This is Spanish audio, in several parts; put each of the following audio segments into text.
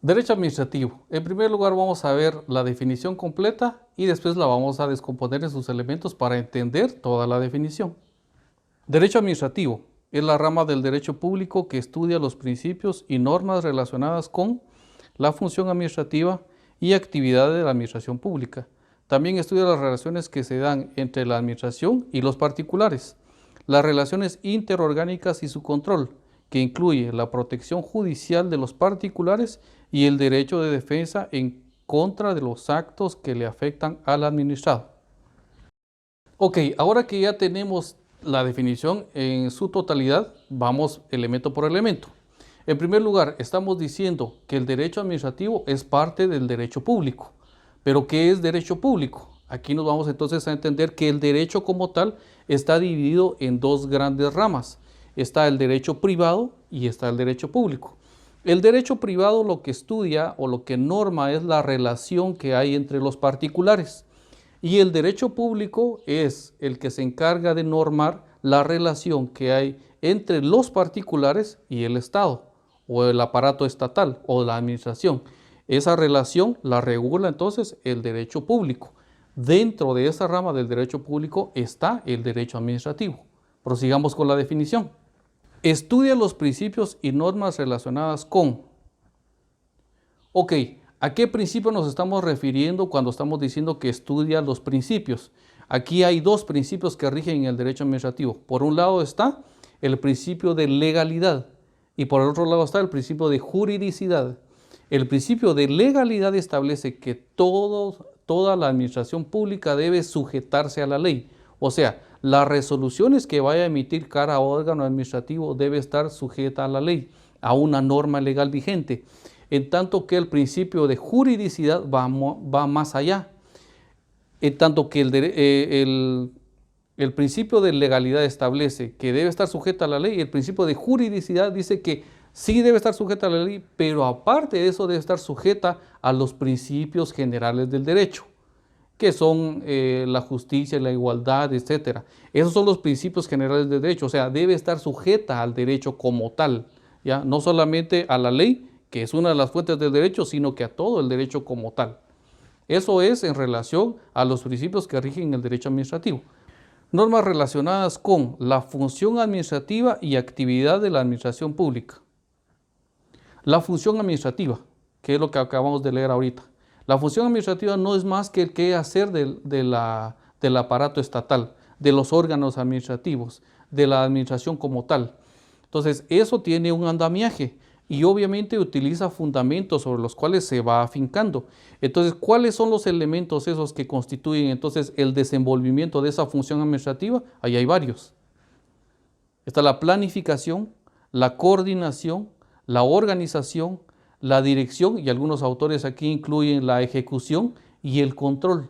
Derecho administrativo. En primer lugar vamos a ver la definición completa y después la vamos a descomponer en sus elementos para entender toda la definición. Derecho administrativo es la rama del derecho público que estudia los principios y normas relacionadas con la función administrativa y actividades de la administración pública. También estudia las relaciones que se dan entre la administración y los particulares, las relaciones interorgánicas y su control, que incluye la protección judicial de los particulares y el derecho de defensa en contra de los actos que le afectan al administrado. Ok, ahora que ya tenemos la definición en su totalidad, vamos elemento por elemento. En primer lugar, estamos diciendo que el derecho administrativo es parte del derecho público. ¿Pero qué es derecho público? Aquí nos vamos entonces a entender que el derecho como tal está dividido en dos grandes ramas. Está el derecho privado y está el derecho público. El derecho privado lo que estudia o lo que norma es la relación que hay entre los particulares. Y el derecho público es el que se encarga de normar la relación que hay entre los particulares y el Estado, o el aparato estatal, o la administración. Esa relación la regula entonces el derecho público. Dentro de esa rama del derecho público está el derecho administrativo. Prosigamos con la definición. Estudia los principios y normas relacionadas con. Ok, ¿a qué principio nos estamos refiriendo cuando estamos diciendo que estudia los principios? Aquí hay dos principios que rigen el derecho administrativo. Por un lado está el principio de legalidad y por el otro lado está el principio de juridicidad. El principio de legalidad establece que toda la administración pública debe sujetarse a la ley. O sea, las resoluciones que vaya a emitir cada órgano administrativo debe estar sujeta a la ley, a una norma legal vigente. En tanto que el principio de juridicidad va más allá. En tanto que el principio de legalidad establece que debe estar sujeta a la ley, el principio de juridicidad dice que sí debe estar sujeta a la ley, pero aparte de eso debe estar sujeta a los principios generales del derecho, que son la justicia, la igualdad, etc. Esos son los principios generales del derecho, o sea, debe estar sujeta al derecho como tal, ¿ya? No solamente a la ley, que es una de las fuentes del derecho, sino que a todo el derecho como tal. Eso es en relación a los principios que rigen el derecho administrativo. Normas relacionadas con la función administrativa y actividad de la administración pública. La función administrativa, que es lo que acabamos de leer ahorita. La función administrativa no es más que el quehacer del aparato estatal, de los órganos administrativos, de la administración como tal. Entonces, eso tiene un andamiaje y obviamente utiliza fundamentos sobre los cuales se va afincando. Entonces, ¿cuáles son los elementos esos que constituyen entonces el desenvolvimiento de esa función administrativa? Ahí hay varios. Está la planificación, la coordinación, la organización, la dirección, y algunos autores aquí incluyen la ejecución y el control.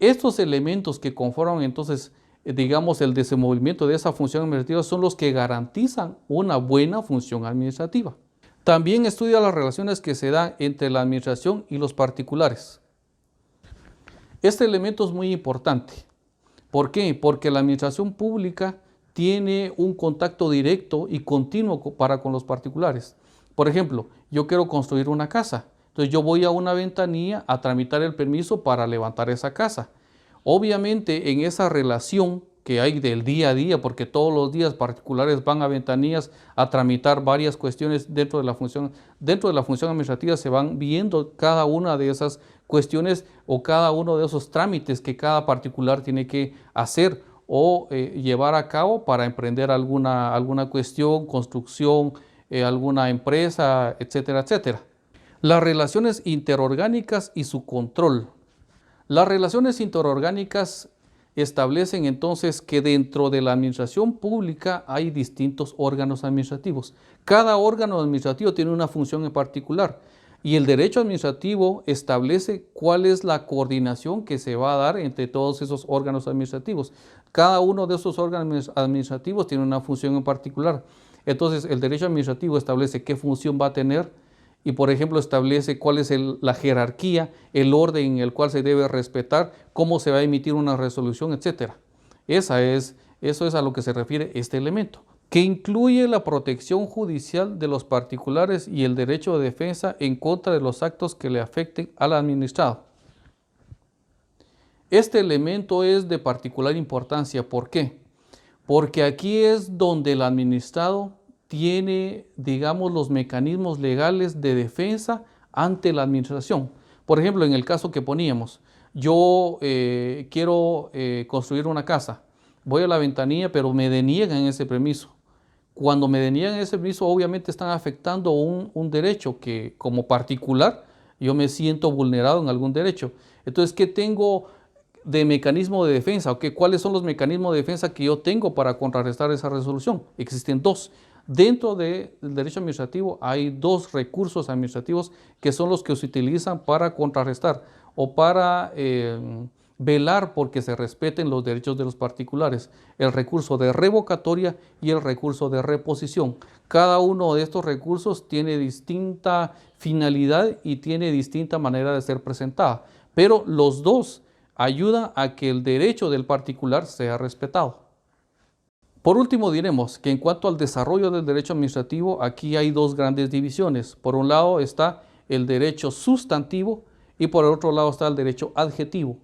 Estos elementos que conforman entonces, digamos, el desenvolvimiento de esa función administrativa son los que garantizan una buena función administrativa. También estudia las relaciones que se dan entre la administración y los particulares. Este elemento es muy importante. ¿Por qué? Porque la administración pública tiene un contacto directo y continuo para con los particulares. Por ejemplo, yo quiero construir una casa. Entonces yo voy a una ventanilla a tramitar el permiso para levantar esa casa. Obviamente en esa relación que hay del día a día, porque todos los días particulares van a ventanillas a tramitar varias cuestiones dentro de la función administrativa, se van viendo cada una de esas cuestiones o cada uno de esos trámites que cada particular tiene que hacer o llevar a cabo para emprender alguna cuestión, construcción, alguna empresa, etcétera, etcétera. Las relaciones interorgánicas y su control. Las relaciones interorgánicas establecen entonces que dentro de la administración pública hay distintos órganos administrativos. Cada órgano administrativo tiene una función en particular y el derecho administrativo establece cuál es la coordinación que se va a dar entre todos esos órganos administrativos. Cada uno de esos órganos administrativos tiene una función en particular. Entonces, el derecho administrativo establece qué función va a tener y, por ejemplo, establece cuál es la jerarquía, el orden en el cual se debe respetar, cómo se va a emitir una resolución, etc. Eso es a lo que se refiere este elemento. que incluye la protección judicial de los particulares y el derecho de defensa en contra de los actos que le afecten al administrado. Este elemento es de particular importancia. ¿Por qué? Porque aquí es donde el administrado tiene, digamos, los mecanismos legales de defensa ante la administración. Por ejemplo, en el caso que poníamos, yo quiero construir una casa, voy a la ventanilla, pero me deniegan ese permiso. Cuando me deniegan ese permiso, obviamente están afectando un derecho que como particular yo me siento vulnerado en algún derecho. Entonces, ¿qué tengo de mecanismo de defensa? ¿Okay? ¿Cuáles son los mecanismos de defensa que yo tengo para contrarrestar esa resolución? Existen dos. Dentro del derecho administrativo hay dos recursos administrativos que son los que se utilizan para contrarrestar o para velar porque se respeten los derechos de los particulares: el recurso de revocatoria y el recurso de reposición. Cada uno de estos recursos tiene distinta finalidad y tiene distinta manera de ser presentada, pero los dos ayudan a que el derecho del particular sea respetado. Por último, diremos que en cuanto al desarrollo del derecho administrativo, aquí hay dos grandes divisiones. Por un lado está el derecho sustantivo y por el otro lado está el derecho adjetivo.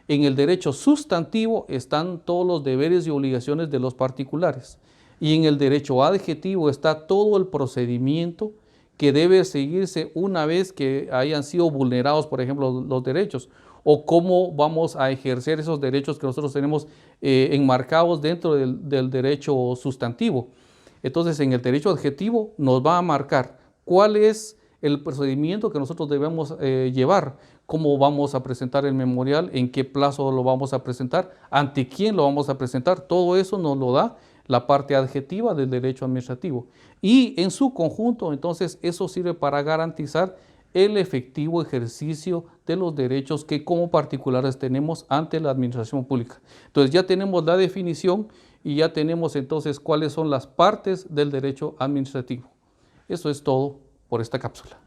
En el derecho sustantivo están todos los deberes y obligaciones de los particulares, y en el derecho adjetivo está todo el procedimiento que debe seguirse una vez que hayan sido vulnerados, por ejemplo, los derechos, o cómo vamos a ejercer esos derechos que nosotros tenemos enmarcados dentro del derecho sustantivo. Entonces, en el derecho adjetivo nos va a marcar cuál es el procedimiento que nosotros debemos llevar, cómo vamos a presentar el memorial, en qué plazo lo vamos a presentar, ante quién lo vamos a presentar. Todo eso nos lo da la parte adjetiva del derecho administrativo. Y en su conjunto, entonces, eso sirve para garantizar el efectivo ejercicio de los derechos que como particulares tenemos ante la administración pública. Entonces ya tenemos la definición y ya tenemos entonces cuáles son las partes del derecho administrativo. Eso es todo por esta cápsula.